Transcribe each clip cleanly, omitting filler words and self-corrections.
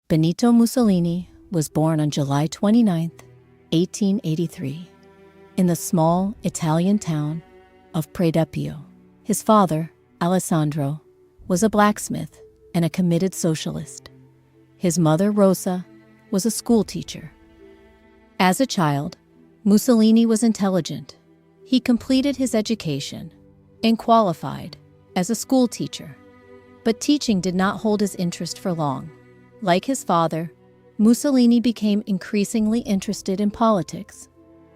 Benito Mussolini was born on July 29, 1883, in the small Italian town of Predepio. His father, Alessandro, was a blacksmith and a committed socialist. His mother, Rosa, was a schoolteacher. As a child, Mussolini was intelligent. He completed his education and qualified as a schoolteacher. But teaching did not hold his interest for long. Like his father, Mussolini became increasingly interested in politics,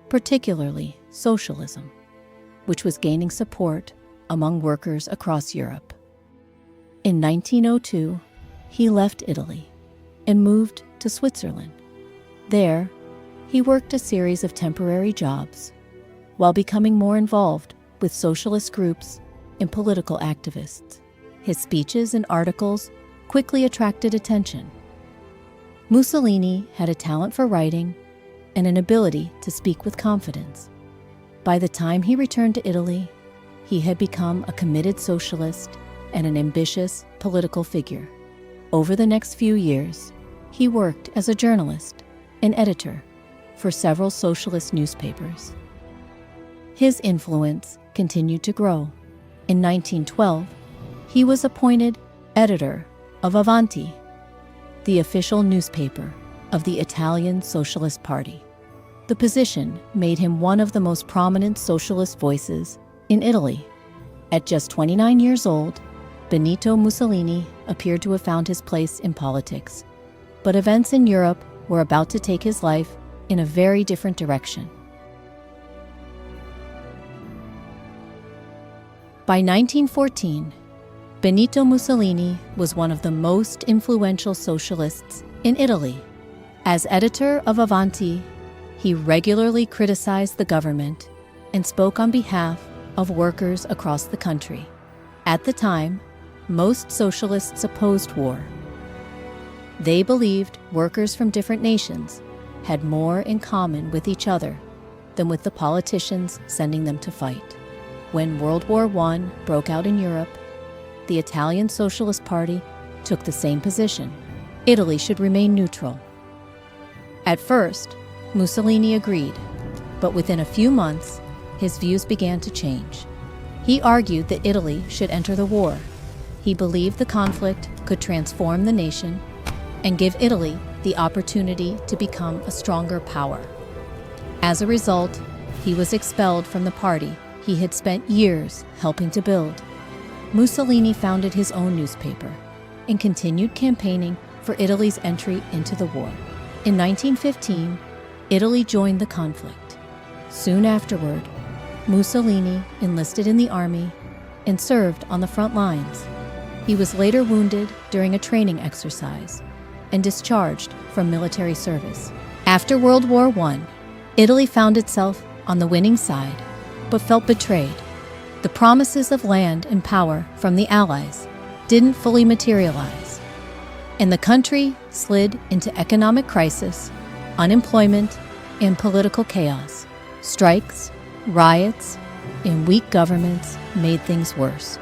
particularly socialism, which was gaining support among workers across Europe. In 1902, he left Italy and moved to Switzerland. There, he worked a series of temporary jobs while becoming more involved with socialist groups and political activists. His speeches and articles quickly attracted attention. Mussolini had a talent for writing and an ability to speak with confidence. By the time he returned to Italy, he had become a committed socialist and an ambitious political figure. Over the next few years, he worked as a journalist and editor for several socialist newspapers. His influence continued to grow. In 1912, he was appointed editor of Avanti, the official newspaper of the Italian Socialist Party. The position made him one of the most prominent socialist voices in Italy. At just 29 years old, Benito Mussolini appeared to have found his place in politics. But events in Europe were about to take his life in a very different direction. By 1914, Benito Mussolini was one of the most influential socialists in Italy. As editor of Avanti, he regularly criticized the government and spoke on behalf of workers across the country. At the time, most socialists opposed war. They believed workers from different nations had more in common with each other than with the politicians sending them to fight. When World War I broke out in Europe, the Italian Socialist Party took the same position. Italy should remain neutral. At first, Mussolini agreed, but within a few months, his views began to change. He argued that Italy should enter the war. He believed the conflict could transform the nation and give Italy the opportunity to become a stronger power. As a result, he was expelled from the party he had spent years helping to build. Mussolini founded his own newspaper and continued campaigning for Italy's entry into the war. In 1915, Italy joined the conflict. Soon afterward, Mussolini enlisted in the army and served on the front lines. He was later wounded during a training exercise and discharged from military service. After World War I, Italy found itself on the winning side, but felt betrayed. The promises of land and power from the Allies didn't fully materialize, and the country slid into economic crisis, unemployment, and political chaos. Strikes, riots, and weak governments made things worse.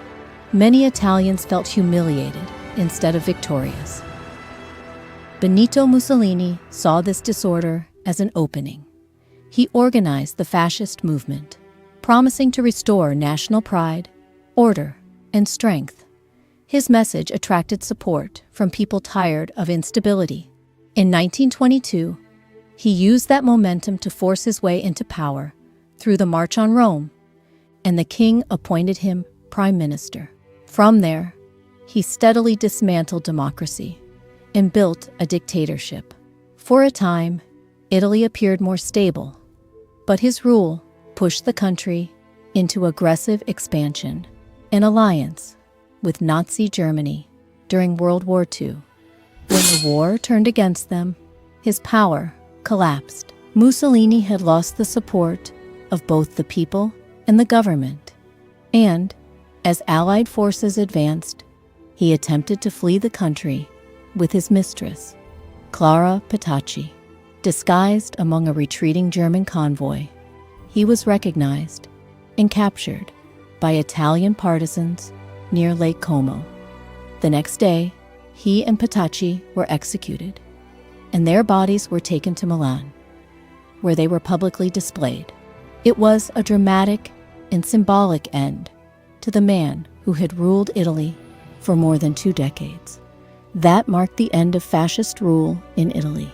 Many Italians felt humiliated instead of victorious. Benito Mussolini saw this disorder as an opening. He organized the fascist movement, promising to restore national pride, order, and strength. His message attracted support from people tired of instability. In 1922, he used that momentum to force his way into power through the March on Rome, and the king appointed him prime minister. From there, he steadily dismantled democracy and built a dictatorship. For a time, Italy appeared more stable, but his rule pushed the country into aggressive expansion, an alliance with Nazi Germany during World War II. When the war turned against them, his power collapsed. Mussolini had lost the support of both the people and the government, and as Allied forces advanced, he attempted to flee the country with his mistress, Clara Petacci. Disguised among a retreating German convoy, he was recognized and captured by Italian partisans near Lake Como. The next day, he and Petacci were executed, and their bodies were taken to Milan, where they were publicly displayed. It was a dramatic and symbolic end to the man who had ruled Italy for more than 2 decades. That marked the end of fascist rule in Italy.